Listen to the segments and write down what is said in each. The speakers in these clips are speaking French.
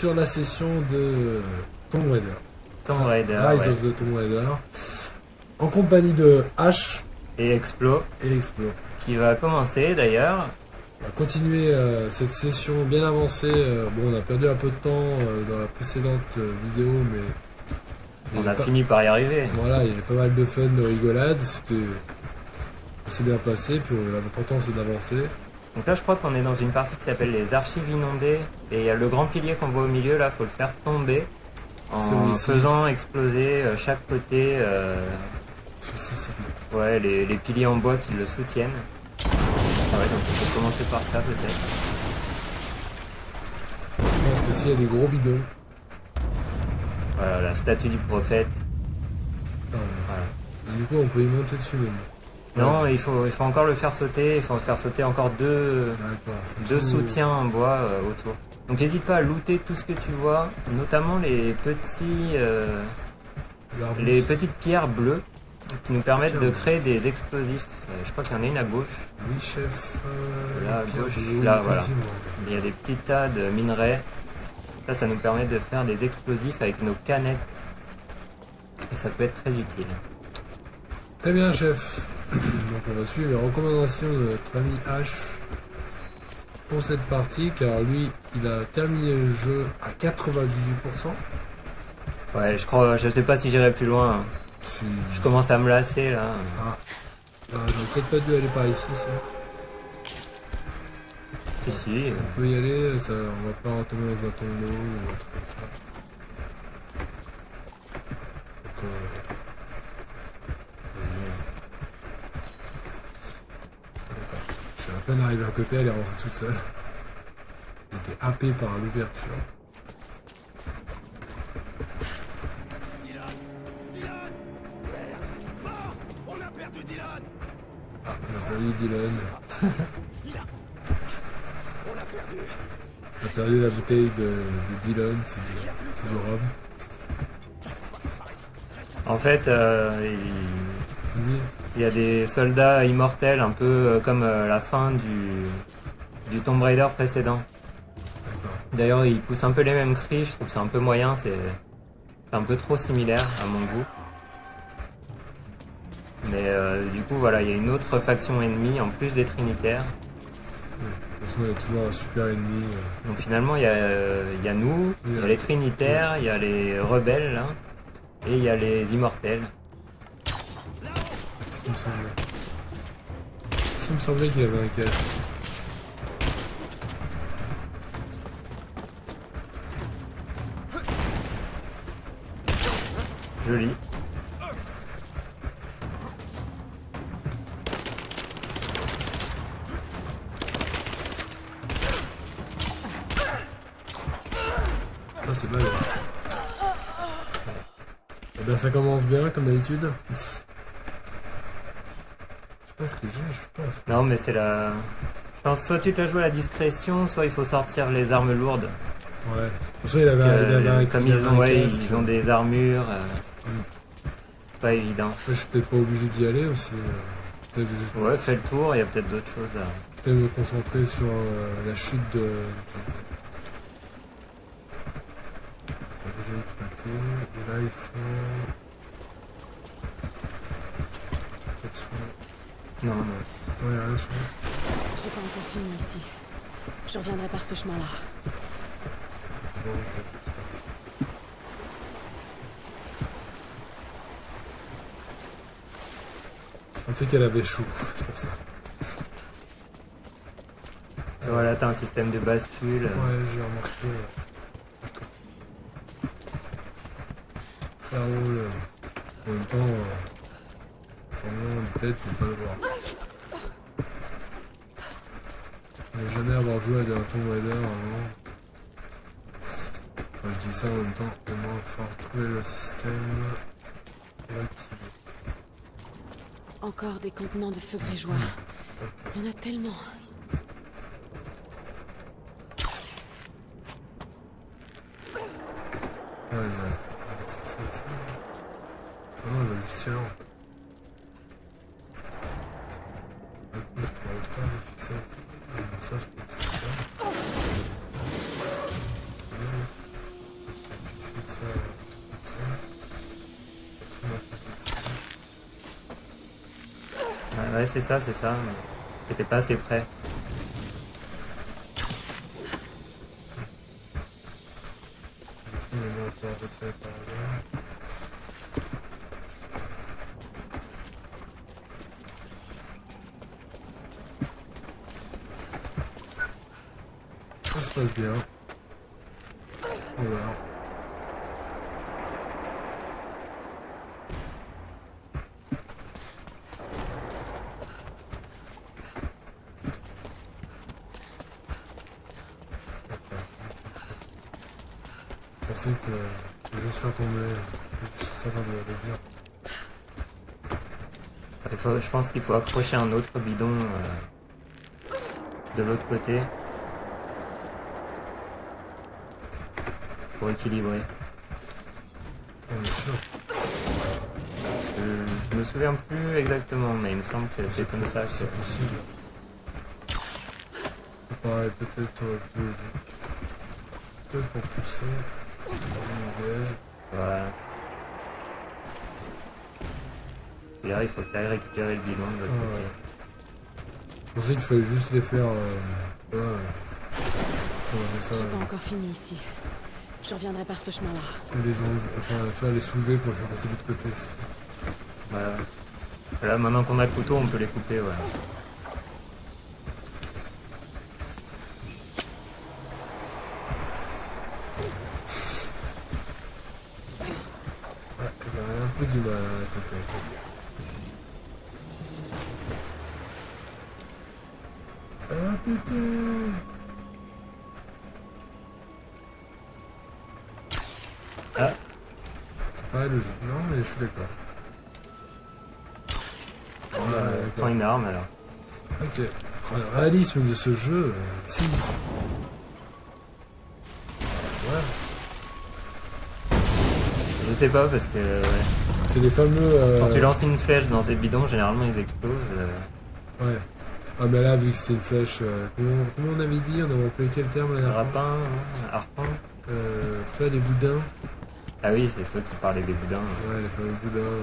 sur la session de Tomb Raider. Tomb Raider, Rise of the Tomb Raider. En compagnie de H et Explo, qui va commencer d'ailleurs. On va continuer cette session bien avancée. Bon, on a perdu un peu de temps dans la précédente vidéo, mais on a fini par y arriver. Voilà, il y avait pas mal de fun, de rigolade. C'était assez bien passé. Puis l'important c'est d'avancer. Donc là, je crois qu'on est dans une partie qui s'appelle les archives inondées. Et il y a le grand pilier qu'on voit au milieu. Là, faut le faire tomber en faisant exploser chaque côté. Ouais, les piliers en bois qui le soutiennent. Ah ouais, donc on peut commencer par ça peut-être. Je pense que s'il y a des gros bidons. Voilà, la statue du prophète. Voilà. Et du coup, on peut y monter dessus même. Non, il faut encore le faire sauter. Il faut faire sauter encore deux soutiens en bois autour. Donc n'hésite pas à looter tout ce que tu vois, notamment les petites pierres bleues qui nous permettent de créer des explosifs. Je crois qu'il y en a une à gauche. Oui, chef. Là, à gauche. Là, voilà. Il y a des petits tas de minerais. Ça nous permet de faire des explosifs avec nos canettes. Et ça peut être très utile. Très bien, chef. Donc on va suivre les recommandations de notre ami H pour cette partie, car lui, il a terminé le jeu à 98%. Ouais, je sais pas si j'irai plus loin. Je commence à me lasser là. J'aurais peut-être pas dû aller par ici, ça. Si. On peut y aller, ça, on va pas retomber dans un tombeau ou un truc comme ça. Donc, je suis à peine arrivé à côté, elle est rentrée toute seule. Elle était happée par l'ouverture. On a perdu Dylan. On a perdu la bouteille de Dylan, c'est du rhum. En fait, il y a des soldats immortels, un peu comme la fin du Tomb Raider précédent. D'ailleurs, ils poussent un peu les mêmes cris, je trouve que c'est un peu moyen, c'est un peu trop similaire à mon goût. Mais du coup, voilà, il y a une autre faction ennemie en plus des Trinitaires. De toute façon, il y a toujours un super ennemi. Donc finalement, il y a nous, il y a les Trinitaires, il y a les rebelles, là, et il y a les immortels. C'est ce qu'il me semblait. Il me semblait qu'il y avait un cache. Joli. Ça c'est mal. Eh bien ça commence bien comme d'habitude. Je pense que je suis pas à fond. Non mais c'est la... Je pense soit tu te la joues à la discrétion, soit il faut sortir les armes lourdes. Ouais. Soit il avait comme ils ont des armures. Pas évident. Je suis peut-être pas obligé d'y aller aussi. Ouais, fais le tour, il y a peut-être d'autres choses là. Peut-être me concentrer sur la chute de... Ça a déjà exploité. Et là il faut... Peut-être sous... Non. Ouais, rien sous... J'ai pas encore fini ici. Je reviendrai par ce chemin-là. Bon, je pensais qu'elle avait chaud, c'est pour ça. Et voilà, t'as un système de bascule. Ouais, j'ai remarqué. D'accord. Ça roule. En même temps, peut-être on peut pas le voir. Je n'ai jamais avoir joué à un Tomb Raider avant. Enfin, je dis ça en même temps, au moins il faut retrouver le système et l'activer. Encore des contenants de feu grégeois. Il y en a tellement. Ouais, on va faire ça ici. Ah non, on va juste tirer. Du coup, je trouve pas de faire ça ici. Ça, je peux juste faire. Ouais, c'est ça. T'étais pas assez près. Finalement, on peut en retirer par là. Ça se passe bien. Voilà. Je pensais que je vais juste faire tomber, ça va de bien. Je pense qu'il faut accrocher un autre bidon de l'autre côté pour équilibrer. Bien sûr. Je me souviens plus exactement, mais il me semble que c'est comme ça. C'est possible. Ça paraît peut-être plus logique. Peut-être pour pousser. Voilà. Et là, il faut que tu ailles récupérer le bidon de l'autre côté. Je pensais qu'il fallait juste les faire. Ça, J'ai pas encore fini ici. Je reviendrai par ce chemin-là. les enlever, enfin, tu vois, les soulever pour les faire passer de l'autre côté. Voilà. Là, maintenant qu'on a le couteau, on peut les couper, ouais. Ouais, j'ai un peu du mal à couper. Ça va péter. Ah, C'est pas logique, non, mais je suis d'accord. prends une arme alors. Ok. Oh, le réalisme de ce jeu, si. C'est vrai. Je sais pas parce que ouais. C'est les fameux. Quand tu lances une flèche dans ces bidons, généralement ils explosent. Ouais. Ah, mais là, vu que c'était une flèche. Comment on avait dit? On avait employé quel terme là? Rapin, hein, harpin. C'est pas les boudins? Ah oui, c'est toi qui parlais des boudins. Ouais, les fameux boudins.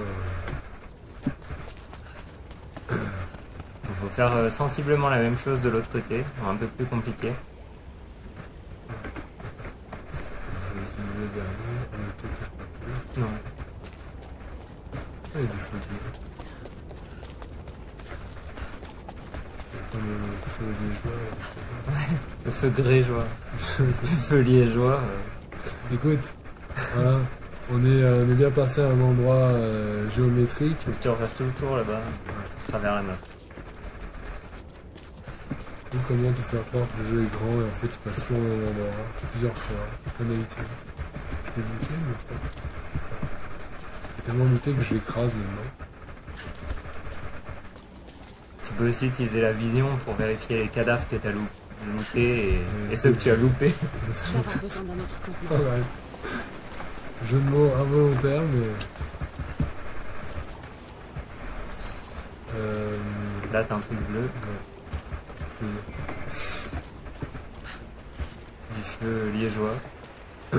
Il faut faire sensiblement la même chose de l'autre côté, un peu plus compliqué. Je vais utiliser le dernier. Peut-être que je peux plus. Non. Ah, il y a du feu bleu. Le fameux feu liégeois. Le feu grégeois. Le feu liégeois. Écoute, voilà. On est bien passé à un endroit géométrique. Tu restes tout le tour là-bas, à travers la map. Donc, comment te faire croire que le jeu est grand et en fait tu passes toujours au même endroit, plusieurs fois, comme d'habitude. Je l'ai buté, mais en fait. J'ai tellement buté que je l'écrase maintenant. Tu peux aussi utiliser la vision pour vérifier les cadavres que tu as loupés et ceux que tu as loupés. Je vais avoir besoin d'un autre Ah contenant. ouais. Jeu de mots involontaire, mais. Là, t'as un truc bleu, C'était. du feu liégeois. Je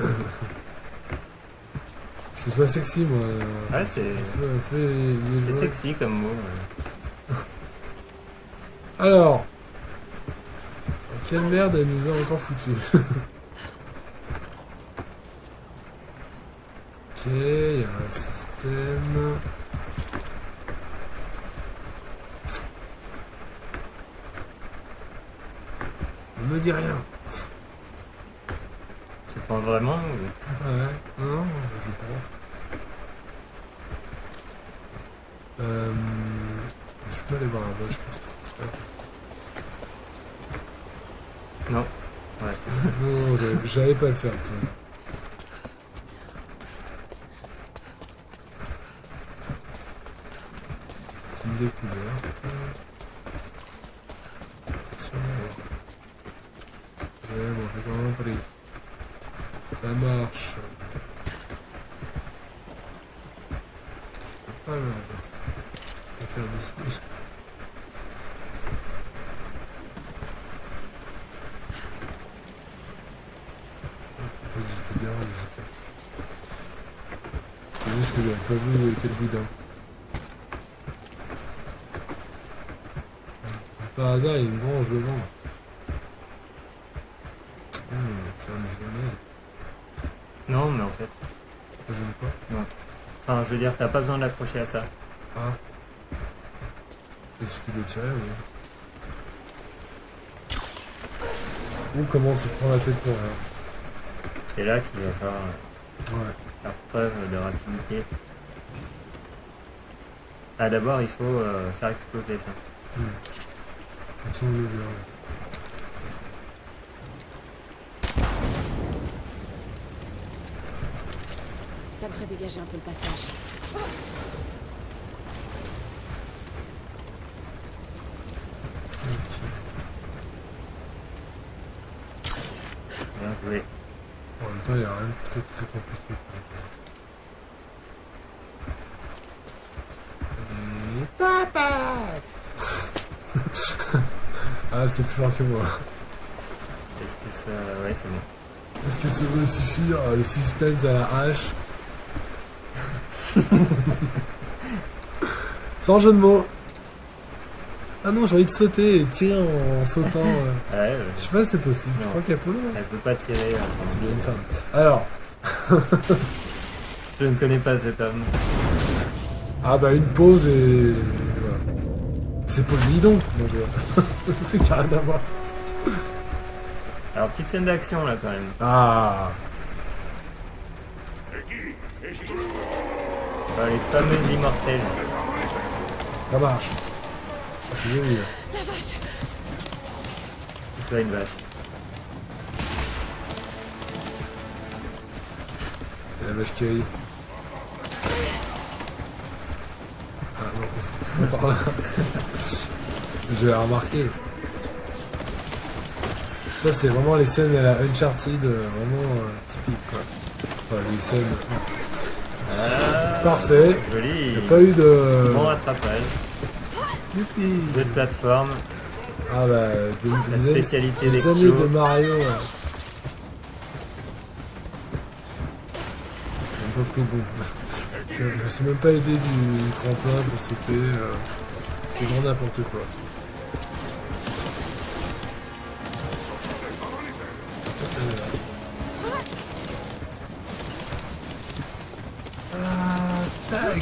trouve ça sexy, moi. Ouais, c'est Feu sexy comme mot. Alors. Quelle merde elle nous a encore foutu. Ok, il y a un système. Ne me dis rien. Tu penses vraiment Ouais, non, je pense. Je peux aller voir là-bas, je pense que c'est pas. Non. Ouais. Non, j'allais pas le faire. Ça. C'est une découverte. Ouais, bon, j'ai quand même pris. Ça marche. Ah merde. On va faire d'ici. J'étais bien, j'étais. C'est juste que j'avais pas vu où était le boudin. par hasard, il y a une branche devant. Ça me gêne. Non, mais en fait, Ça gêne pas. non. Enfin, je veux dire, t'as pas besoin de l'accrocher à ça. Ah. Il suffit de tirer, oui. Ou comment tu prends la tête pour rien. C'est là qu'il va falloir Ouais. faire preuve de rapidité. Ah, d'abord, il faut faire exploser ça. On semble bien. Ça devrait dégager un peu le passage. Bien joué. En même temps, il n'y a rien de très très compliqué. Papa. Ah, c'était plus fort que moi. Est-ce que ça... Ouais, c'est bon. Est-ce que ça va suffire? Le suspense à la hache. Sans jeu de mots. Ah non, j'ai envie de sauter et tirer en sautant. Ouais, Je sais pas si c'est possible. Non. Je crois qu'elle peut. elle peut pas tirer. C'est bien une femme. Alors. Je ne connais pas cet homme. Ah bah une pause et... Voilà. C'est Poséidon. Donc, c'est qu'il n'y a rien à voir. Alors, petite scène d'action là quand même. Ah. Les fameux immortels. Ça marche. Ah, c'est joli. Là. La vache! Que ce soit une vache. C'est la vache qui rit. Ah non, par là. J'ai remarqué. Ça, c'est vraiment les scènes à la Uncharted, vraiment typiques, quoi. Enfin, les scènes... Parfait. Joli. Il n'y a pas eu de... Bon rattrapage. Youpi. Jeu de plateforme. Ah bah, La spécialité des années kilos. de Mario, là. Un peu plus bon. Je me suis même pas aidé du tremplin pour sauter. C'est grand n'importe quoi. Ah, tac. Et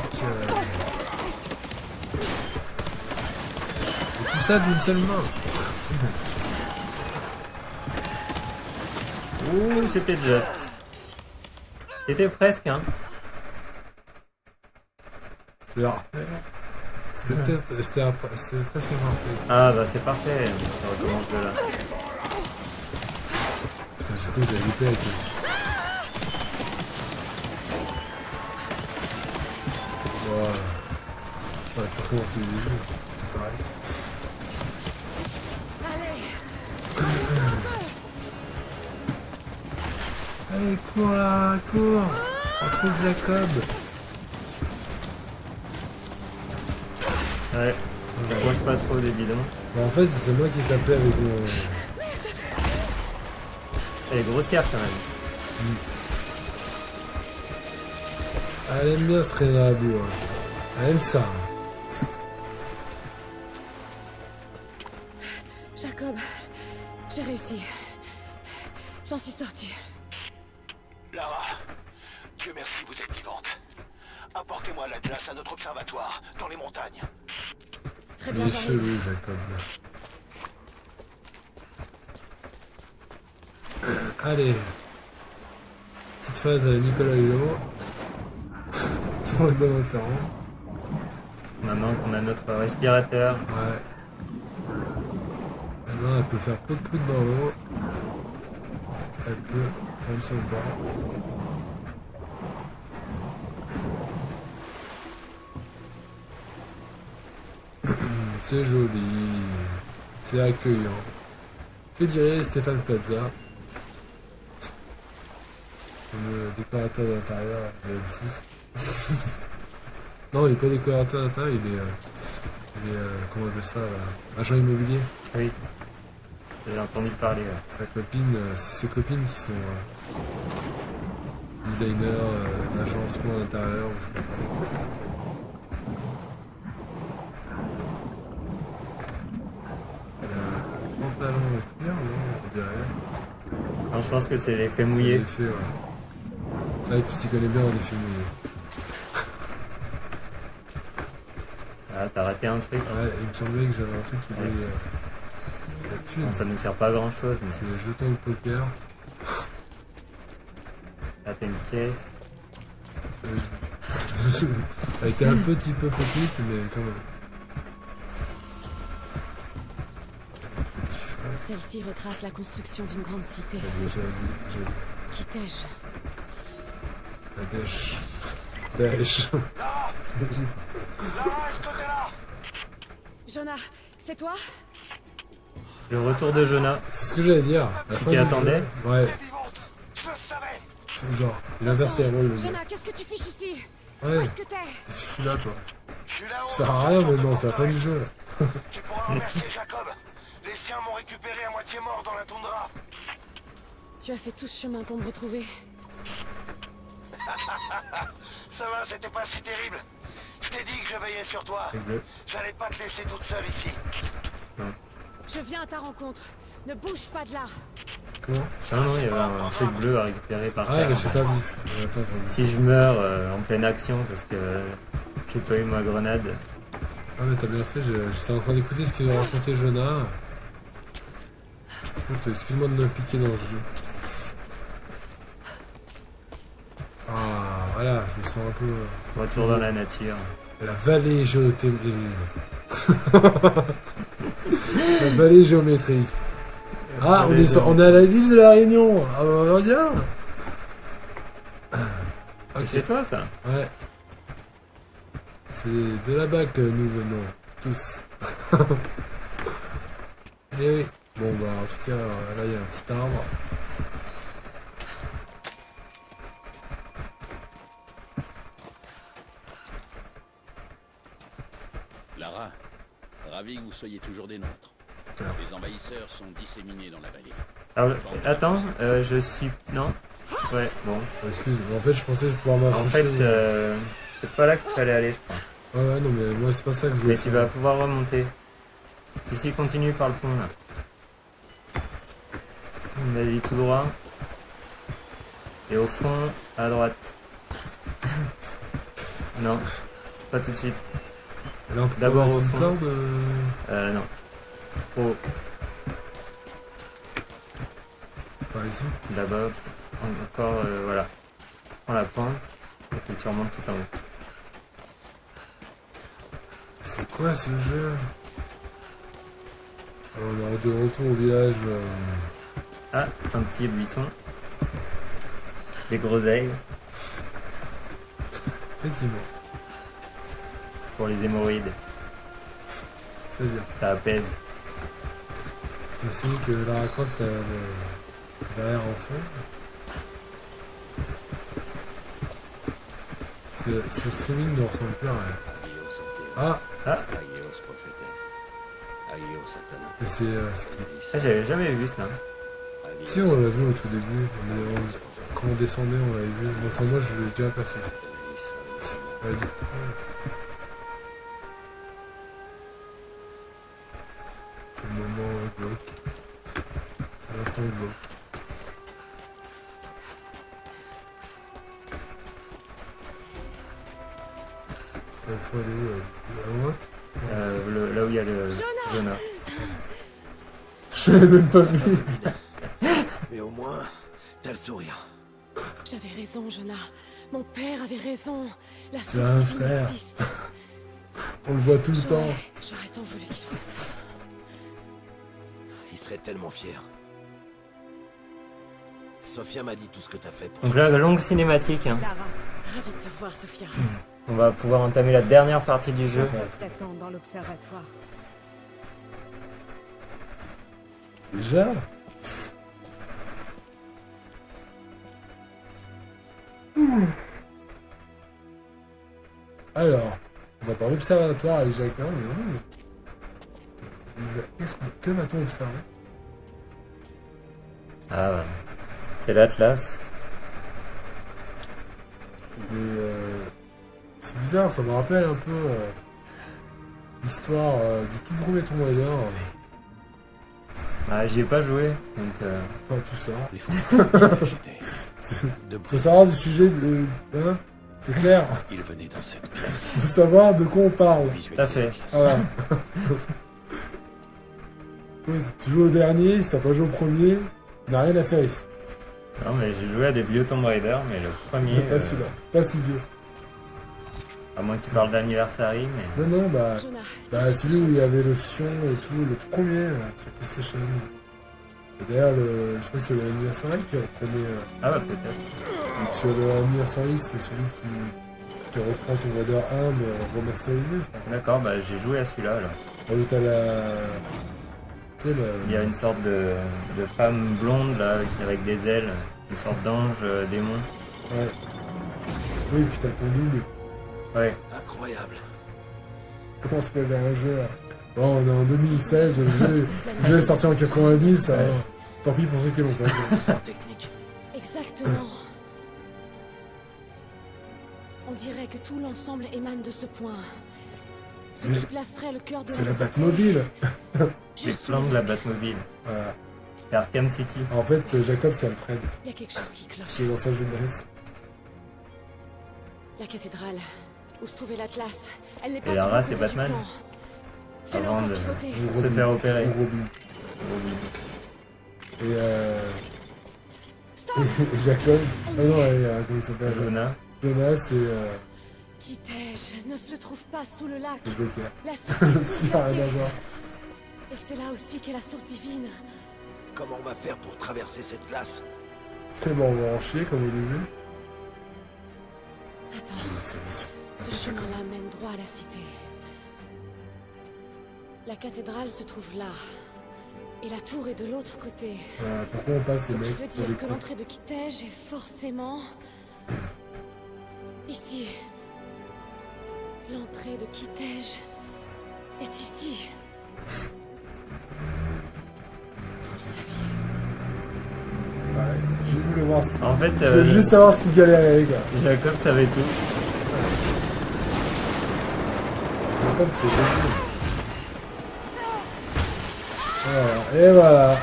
tout ça d'une seule main. Ouh, c'était juste. C'était presque, hein. Alors, c'était presque parfait. Ah bah c'est parfait. Ça recommence de là. Putain, j'ai cru que j'allais louper avec les... Voilà. Ouais, faut recommencer les jeux. C'était pareil. Allez, cours là, cours. On trouve Jacob. Ouais. Je approche pas trop des bidons. Bah, en fait, c'est moi qui ai tapé avec mon... Elle est grossière quand même. Elle aime bien se traîner à la boue. Hein. Elle aime ça. Jacob, j'ai réussi. J'en suis sortie. Lara, Dieu merci, vous êtes vivante. Apportez-moi l'Atlas à notre observatoire, dans les montagnes. Très Il bien, est j'arrive. chelou, Jacob. Allez. Petite phase à Nicolas Hulot. Pour une bonne référence. Maintenant qu'on a notre respirateur. Ouais. Maintenant, elle peut faire peu de poudre dans l'eau. Elle peut prendre son temps. C'est joli. C'est accueillant. Que dirait Stéphane Plaza, le décorateur d'intérieur de M6? Non, il n'est pas décorateur d'intérieur, il est comment on appelle ça, là, agent immobilier. Oui. J'ai entendu parler. Ouais. Sa copine, c'est ses copines qui sont designers, agencement d'intérieur, je sais pas quoi. je pense que c'est l'effet C'est mouillé. l'effet, ouais. C'est vrai que tu t'y connais bien en effet mouillé. Ah, t'as raté un truc. Ouais, il me semblait que j'avais un truc qui faisait la thune. Bon, ça nous sert pas à grand chose, mais C'est les jetons de poker. là t'as une caisse. Elle était un petit peu petite, mais quand même. Celle-ci retrace la construction d'une grande cité. J'ai dit. Qui t'ai-je? La dèche. Dèche. Lara! Lara, est-ce que t'es là? Jonah, c'est toi? Le retour de Jonah. C'est ce que j'allais dire. La fin du attendais jeu. Ouais, T'es vivante! Je le savais! c'est le genre. Il inverse les rôles, le gars. Jonah, qu'est-ce que tu fiches ici? Où Ouais, est-ce que t'es? je suis là, toi. Je suis là-haut. Ça sert à rien maintenant, c'est la fin du jeu. Là. Tu pourras remercier Jacob. Les siens m'ont récupéré à moitié mort dans la toundra. Tu as fait tout ce chemin pour me retrouver. Ça va, c'était pas si terrible. Je t'ai dit que je veillais sur toi. Bleu. J'allais pas te laisser toute seule ici. Je viens à ta rencontre. Ne bouge pas de là. Comment? Non, il y avait un truc bleu à récupérer par Ah, terre. j'ai pas vu. Attends, j'en dis. Si je meurs en pleine action parce que j'ai pas eu ma grenade. Ah, mais t'as bien fait, j'étais en train d'écouter ce qu'il a raconté Jonah. Écoute, excuse-moi de me piquer dans le jeu. Ah, voilà, je me sens un peu. Retour dans la nature. La vallée géométrique. La vallée géométrique. Ah, on est à la ville de la Réunion. Ah, bah, regarde. C'est chez toi ça? Ouais. C'est de là-bas que nous venons, tous. Et oui. Bon, bah, en tout cas, là, il y a un petit arbre. Lara, ravi que vous soyez toujours des nôtres. Les envahisseurs sont disséminés dans la vallée. Alors, attends, je suis... Non? Ouais, bon. Excuse, en fait, je pensais que je pourrais m'avancer. En fait, c'est pas là qu'il fallait aller, je crois. Ouais, non, mais moi, c'est pas ça que je voulais Mais tu vas pouvoir remonter. Si, continue par le pont, là. Vas-y, tout droit. Et au fond, à droite. Non, pas tout de suite. Là, on peut D'abord pas au mettre une fond. corde, Non. Oh, par ici. d'abord, encore, voilà. Prends la pente, et puis tu remontes tout en haut. C'est quoi ce jeu? On est de retour au village. Ah, un petit buisson. Des groseilles, Effectivement, c'est pour les hémorroïdes. c'est-à-dire. Ça apaise. T'as essayé que Lara Croft derrière en fond. Ce streaming ne ressemble plus à rien. Agios Anteos, Ah, Agios Prophétesse, Agios Satanas, mais c'est ce qui... Ah, j'avais jamais vu ça. Agios Si, on l'a vu au tout début. Quand on descendait, on l'avait vu. Enfin, moi, je l'ai déjà passé. Ouais, du coup, c'est le moment glauque. C'est l'instant glauque. Il faut aller où? À droite? Là où il y a le Jonah. Je l'avais même pas vu. Mais au moins, t'as le sourire. J'avais raison, Jonah. Mon père avait raison. La C'est source un divine frère. existe. On le voit tout le temps. J'aurais tant voulu qu'il fasse ça. Il serait tellement fier. Sophia m'a dit tout ce que t'as fait pour Donc là, longue cinématique. Hein. Lara, ravi de te voir, Sophia. On va pouvoir entamer la dernière partie du jeu. T'attends dans l'observatoire. Déjà? Alors, on va par l'observatoire avec Jacques. Que va-t-on observer? Ah, ouais. C'est l'Atlas. C'est bizarre, ça me rappelle un peu l'histoire du tout premier Tomb Raider. Ah, j'y ai pas joué, donc Enfin, tout ça. Les fonds j'étais de Faut savoir du sujet de... Hein, c'est clair. Il venait dans cette pièce. Faut savoir de quoi on parle. tout à fait. Voilà. Oui, tu joues au dernier, si t'as pas joué au premier, tu n'as rien à faire ici. Non, mais j'ai joué à des vieux Tomb Raider, mais le premier... Pas celui-là, pas si vieux. À moins que tu parles d'Anniversary, mais... Non, bah, Jonah, celui où il y avait le son et tout, le tout premier, sur PlayStation. Et d'ailleurs, je crois que c'est le Anniversary qui a le premier. Ah bah peut-être. Donc sur le Anniversary, c'est celui qui reprend Tomb Raider 1, mais remasterisé. D'accord, bah j'ai joué à celui-là, alors. Là où t'as la... Tu sais, Il y a une sorte de femme blonde, là, avec des ailes, une sorte d'ange démon. Ouais. Oui, puis t'as ton double. Ouais. Incroyable. Comment on se peut un jeu là? Bon, on est en 2016, le jeu est sorti en 90, ça, Ouais. tant pis pour ceux qui l'ont pas fait. Sans technique. Exactement. On dirait que tout l'ensemble émane de ce point. Ce Mais qui placerait le cœur de C'est la cité Batmobile. C'est juste plein sous de nous. la Batmobile. Voilà. C'est Arkham City. En fait, Jacob, c'est Alfred. Il y a quelque chose qui cloche. C'est dans sa jeunesse. La cathédrale, où se trouvait l'Atlas. Elle n'est pas Et du Lara, bon c'est côté Batman. du plan. Fais-le Avant encore de- pivoter. Gros Se Robin. faire opérer. Gros Robin. Et Stop. et Jacob. Ah non, comment il s'appelle? Jonah. Jonas, c'est Qui t'ai-je ne se trouve pas sous le lac. le Joker. La cité est sous Il a rien à glacier. voir. Et c'est là aussi qu'est la source divine. Comment on va faire pour traverser cette glace? Et bon, on va en chier comme au début. Attends, J'ai une solution. ce chemin-là mène droit à la cité. La cathédrale se trouve là. Et la tour est de l'autre côté. Voilà, pourquoi on passe Ce les qui mecs veut pour dire des que coups? l'entrée de Kitej est forcément... ici. L'entrée de Kitej est ici. Vous le saviez. Ouais, juste voulais voir si... En fait, Je veux juste savoir si tu galérais, les gars. Jacob savait tout. Jacob, c'est génial. Voilà, et voilà.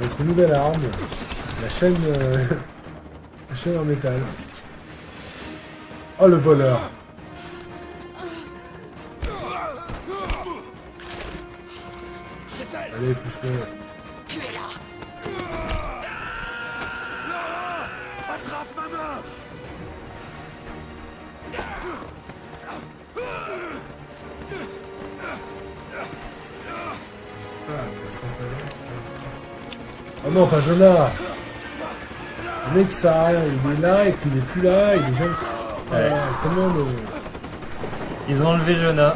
Notre nouvelle arme. La chaîne... la chaîne en métal. Oh, le voleur. Allez, pousse-le. Tu es là. Attrape ma main! Oh non, pas Jonah. Le mec, ça sert à rien. Il est là, et puis il est plus là, il est jamais... Voilà, comment le... Ils ont enlevé Jonah.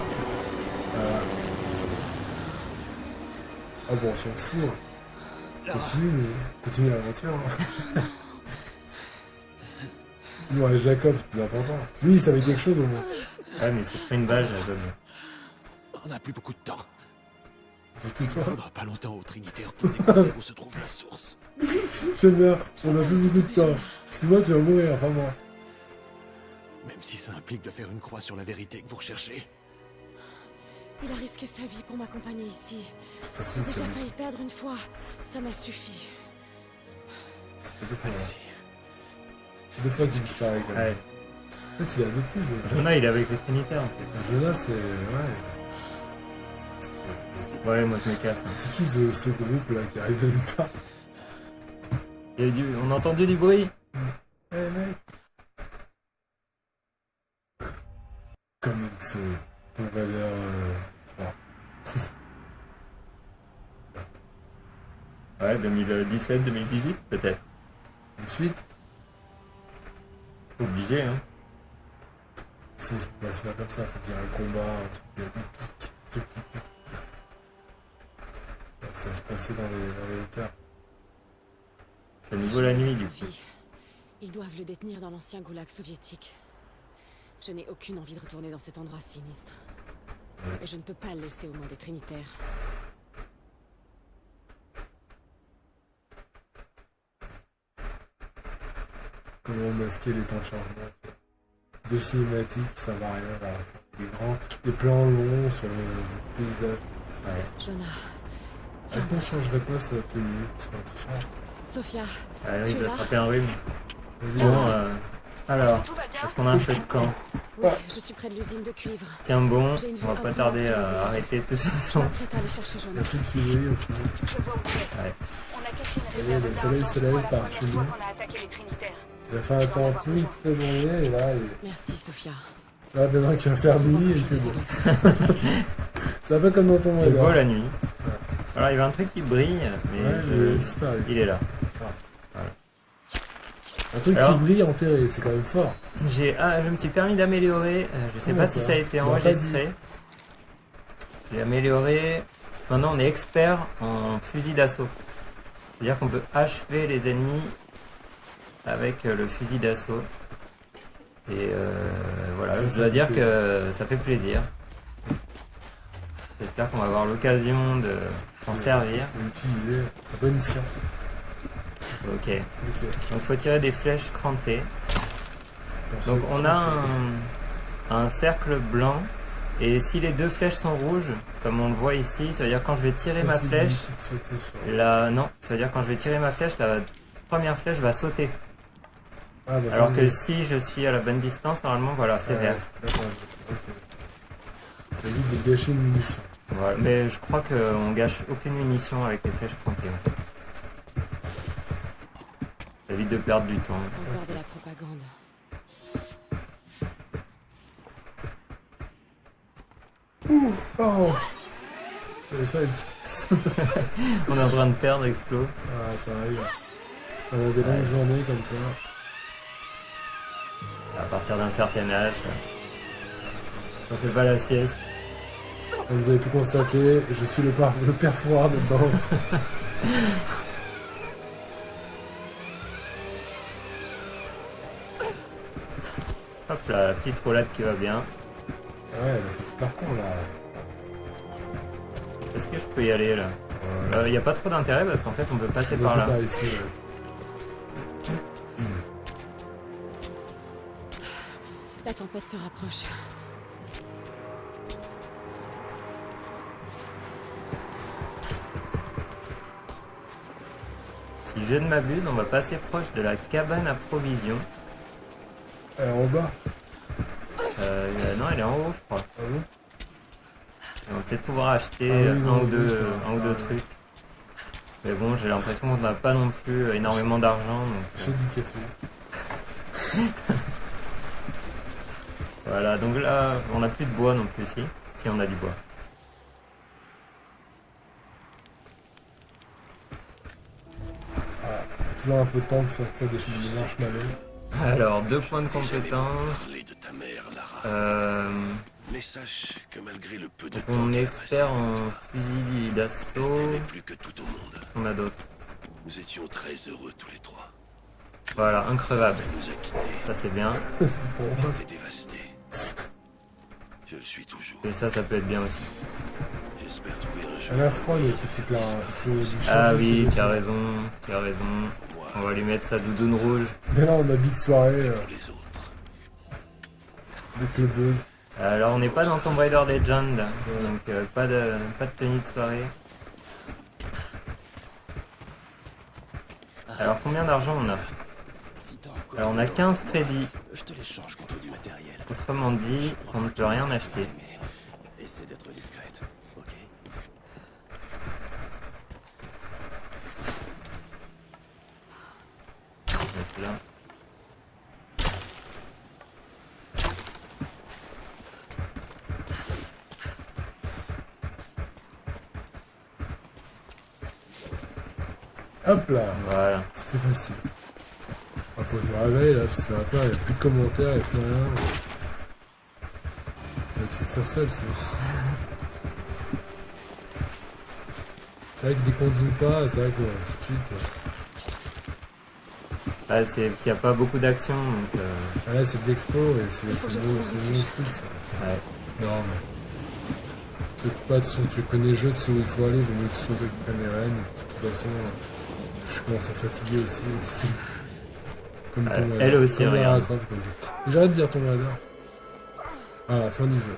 Ah bon, on s'en fout. Continue l'aventure. Hein. Ouais, Jacob, c'est plus important. Lui, il savait quelque chose au moins. Ouais, mais c'est pris une balle, Jacob. On n'a plus beaucoup de temps. Surtout Il toi. faudra pas longtemps au Trinitaire pour découvrir où se trouve la source. J'aime bien, on a plus beaucoup de temps. Excuse-moi, tu vas mourir, pas moi. Même si ça implique de faire une croix sur la vérité que vous recherchez. Il a risqué sa vie pour m'accompagner ici. De toute façon, J'ai c'est déjà failli perdre une fois. Ça m'a suffi. deux fois tu disparais quand même. Ouais. En fait, il est adopté, Jonas. Jonah, il est avec les Trinitaires, en fait. Jonas, c'est... Ouais. Ouais, moi je me casse. hein. C'est qui ce groupe-là qui arrive de nulle part? On a entendu du bruit. Eh mec. Comics Tomb Raider 3. Ouais, 2017, 2018, peut-être. Ensuite, Obligé, hein. si on peut pas finir comme ça, faut qu'il y ait un combat, un truc épique. Ça va se passer dans les hauteurs. C'est nouveau la nuit, du coup. Tant pis. Ils doivent le détenir dans l'ancien goulag soviétique. Je n'ai aucune envie de retourner dans cet endroit sinistre. Et je ne peux pas le laisser aux mains des Trinitaires. Comment masquer les temps de changement? Deux cinématiques, ça va rien, va faire des plans longs sur le paysage. Ouais. Jonah, Tiens, Est-ce qu'on changerait pas sa tenue sur notre champ? Sophia, Ah, Tu il es va là attraper un rhume. Vas-y, Bon, ouais. alors, Tout va bien? est-ce qu'on a un feu de camp? oui, je suis près de l'usine de cuivre. Tiens bon, J'ai une on va vue pas imprenable tarder sur le à bois. arrêter de toute Je façon. m'apprête à aller chercher Il y a Jonathan. tout qui brille au final. Je vois où tu es. Ouais. On a caché une Voyez, réserve le d'armes soleil dans se le lève fond la par première chez fois nous. qu'on a attaqué les Trinitaires. Il va faire un temps toute la journée et là, Merci, Sophia. là maintenant qu'il va faire nuit et il fait beau. C'est un peu comme dans ton Il est beau modèle. la nuit. Alors il y a un truc qui brille, mais Ouais, il est disparu. il est là. Un truc Alors- qui brille enterré, c'est quand même fort. Je me suis permis d'améliorer, je sais Comment pas si ça ça a été Bah, enregistré. J'ai amélioré, maintenant on est expert en fusil d'assaut. C'est-à-dire qu'on peut achever les ennemis avec le fusil d'assaut. Et voilà, Ça, je ça dois fait dire plaisir. que ça fait plaisir. J'espère qu'on va avoir l'occasion de s'en servir. Et utiliser à bon escient. Ok, Ok. donc faut tirer des flèches crantées. Pour Donc ceux on qui- a un cercle blanc et si les deux flèches sont rouges, comme on le voit ici, ça veut dire quand je vais tirer ma flèche, Possibilité de sauter sur- non, ça veut dire quand je vais tirer ma flèche, la première flèche va sauter. Ah, bah, Alors ça, que oui. si je suis à la bonne distance, normalement voilà, c'est vert. D'accord, ok. Ça évite de gâcher une munition. Voilà. Mais je crois qu'on gâche aucune munition avec les flèches crantées. En fait. Ça évite de perdre du temps. Encore de la propagande. Oh j'avais fait une petite- On est en train de perdre Explo. Ah, ça arrive. On a des longues journées comme ça. À partir d'un certain âge, on fait pas la sieste. Comme vous avez pu constater, je suis le père Fouard dedans. Hop là, la petite roulade qui va bien. Ouais, elle a fait le parcours là. Est-ce que je peux y aller là? Il n'y a pas trop d'intérêt parce qu'en fait on peut passer par C'est là. par ici, ouais. La tempête se rapproche. Si je ne m'abuse, on va passer proche de la cabane à provisions. Elle est en bas. Non, elle est en haut, je crois. Ah bon On va peut-être pouvoir acheter Ah oui, un non, ou oui, deux, putain. un ou deux trucs. Mais bon, j'ai l'impression qu'on n'a pas non plus énormément d'argent. Donc, J'ai du café. voilà, donc là, on n'a plus de bois non plus ici. Si on a du bois. Toujours un peu de temps pour faire quoi des marshmallows. Alors, 2 points de compétence. Parler de ta mère, Lara. Mais sache que malgré le peu de Donc temps on qui est a passé expert entre en nous, fusil tu d'assaut. n'es plus que tout au monde. On a d'autres. Nous étions très heureux tous les trois. Voilà, increvable. Elle nous a quittés. Ça c'est bien. J'étais dévasté. Je le suis toujours. Et ça peut être bien aussi. J'espère trouver un Elle a jour. froid le petit Clara. Il faut lui changer Ah ses oui, tu vêtements. as raison, tu as raison. On va lui mettre sa doudoune rouge. Mais là on habite soirée Pour les autres. avec le buzz. Alors on n'est pas dans Tomb Raider Legend, là. Donc pas de tenue de soirée. Alors combien d'argent on a? Si t'as encore Alors on a 15 crédits. je te l'échange contre du matériel. Autrement dit, on ne peut rien acheter. Mais essaie d'être discrète, ok? Donc là. Hop là, Voilà. c'est facile. Ah, faut que je me réveille là, parce que ça va pas, il n'y a plus de commentaires, il n'y a plus rien. Ça va être sur seul, c'est vrai que dès qu'on ne joue pas, c'est vrai que tout de suite. Là c'est qu'il n'y a pas beaucoup d'action. Donc Là c'est de l'expo et c'est faut que je bon, trouve c'est une bon fiche. truc ça. ouais. Non mais. Pas de son, tu connais le jeu, tu sais où il faut aller, il vaut mieux que ce soit toi qui prennes les rênes. De toute façon, je commence à fatiguer aussi. Comme Tomb Raider. elle aussi, Comme Lara regarde. Croft, comme ça. J'arrête de dire Tomb Raider. Ah, la fin du jeu.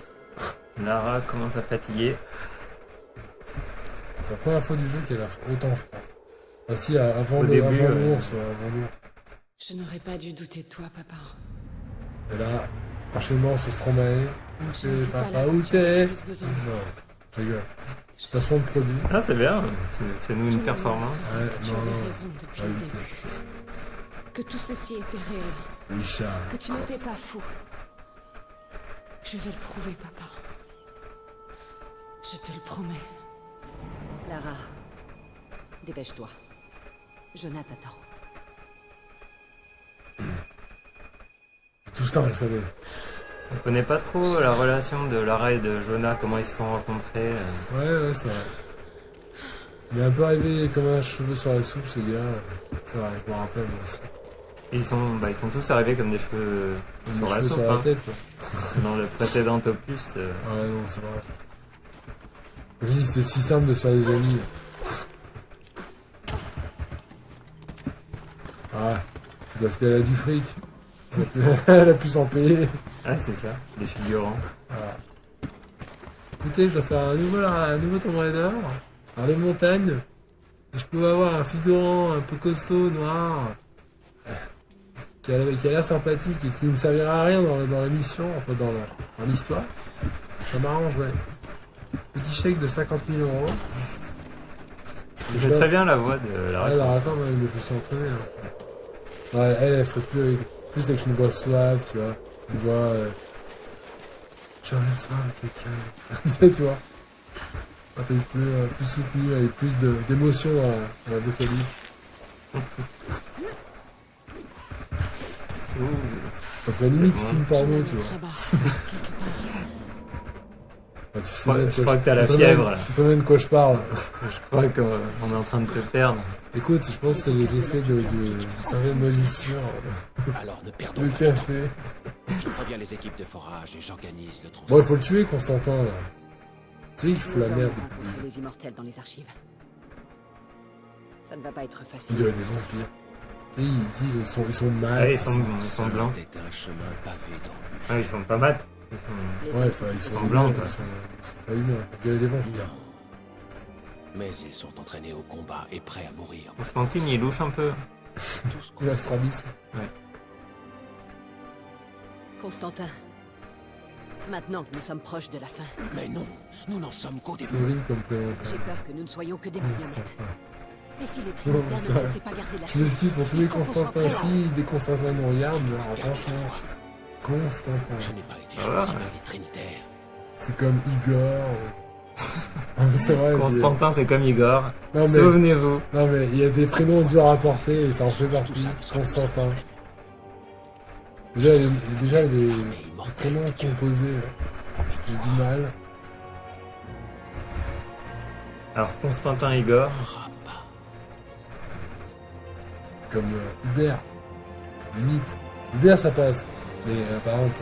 Lara commence à fatiguer. C'est la première fois du jeu qu'elle a autant froid. Ah si, avant Au début, l'ours, avant l'ours. Je n'aurais pas dû douter de toi, papa. Et là, enchaînement sur Stromae. Je n'étais pas là Papa, quand où tu en avais t'es? plus besoin. Non, je rigole. Je Placement de produit. Ah, c'est bien. Tu fais-nous Tout une le performance. monde saura Ouais, que tu non, avais non. raison depuis Ouais, le oui, début. Que tout ceci était réel. Richard. Que tu n'étais pas fou. Je vais le prouver, papa. Je te le promets. Lara, dépêche-toi. Jonah t'attend. Tout ce temps, elle savait. On connaît pas trop la relation de Lara et de Jonah, comment ils se sont rencontrés. Ouais, c'est vrai. Il est un peu arrivé comme un cheveu sur la soupe, ce gars. C'est vrai, je me rappelle, moi aussi. Et ils sont tous arrivés comme des cheveux Des sur la cheveux soupe. sur la Hein. tête, quoi. Dans le précédent opus. Ouais, non, c'est vrai. Comme si c'était si simple de se faire des amis. Ah, c'est parce qu'elle a du fric. Elle a pu s'en payer. Ah, c'était ça, des figurants. Voilà. Écoutez, je dois faire un nouveau Tomb Raider. Dans les montagnes. Je peux avoir un figurant un peu costaud, noir. Qui a l'air sympathique et qui ne servira à rien dans la mission, enfin dans l'histoire. Ça m'arrange, ouais. Petit chèque de 50 000 €. Tu fais très bien la voix de Lara. Ouais, alors attends, mais je me suis entraîné. Hein. Ouais, elle ferait plus avec une voix suave, tu vois. Une voix. J'arrive ça avec quelqu'un. Tu vois. Quand t'es plus soutenu, avec plus d'émotion dans la vocalise. Ça ferait limite C'est bon. film Je porno, vais tu mettre vois. là-bas, quelque part. Ouais, tu sais bien de Je crois que t'as la tu te fièvre, souviens- là. Tu te souviens de quoi je parle. Je crois qu'on est en train de te perdre. Écoute, je pense que c'est les effets de certaines moisissures. Alors ne perdons Le pas de temps. café. Je préviens les équipes de forage et j'organise le Bon, transport. il faut le tuer, Constantin, là. Tu sais, il fout la Nous merde. allons rencontrer les immortels dans les archives. Ça ne va pas être On facile. dirait des vampires. Tu sais, ils sont mal. Ouais, ils sont blancs. C'est un chemin pavé d'embûches. Ah, ils sont pas mat. Ils sont... Les Ouais, hommes enfin, ils sont blancs, humains, quoi. ils sont pas humains. On dirait des vampires. Non. Mais ils sont entraînés au combat et prêts à mourir. Constantine, il louche un peu. Tout ce qu'on Ou l'astrabisme. Constantin, maintenant que nous sommes proches de la fin, Mais non, nous n'en sommes qu'au C'est début. horrible comme prénom. j'ai peur que nous ne soyons que des marionnettes. Constantin. Et si les Trinitaires ne te laissaient pas garder la Je chose, m'excuse pour tous les il faut qu'on soit Constantins. prêt. Si des Constantins nous regardent, mais alors, Garde franchement, la foi. Je Constantin. n'ai pas été Ah choisi ouais. par les Trinitaires. C'est comme Igor. Ah, mais c'est vrai. Constantin, c'est comme Igor. Non, mais- Souvenez-vous. Non, mais il y a des prénoms durs à porter et ça en fait partie. Constantin. Déjà, les prénoms composés, j'ai du mal. Alors, Constantin Igor. C'est comme Hubert. C'est limite. Hubert, ça passe. Mais par exemple,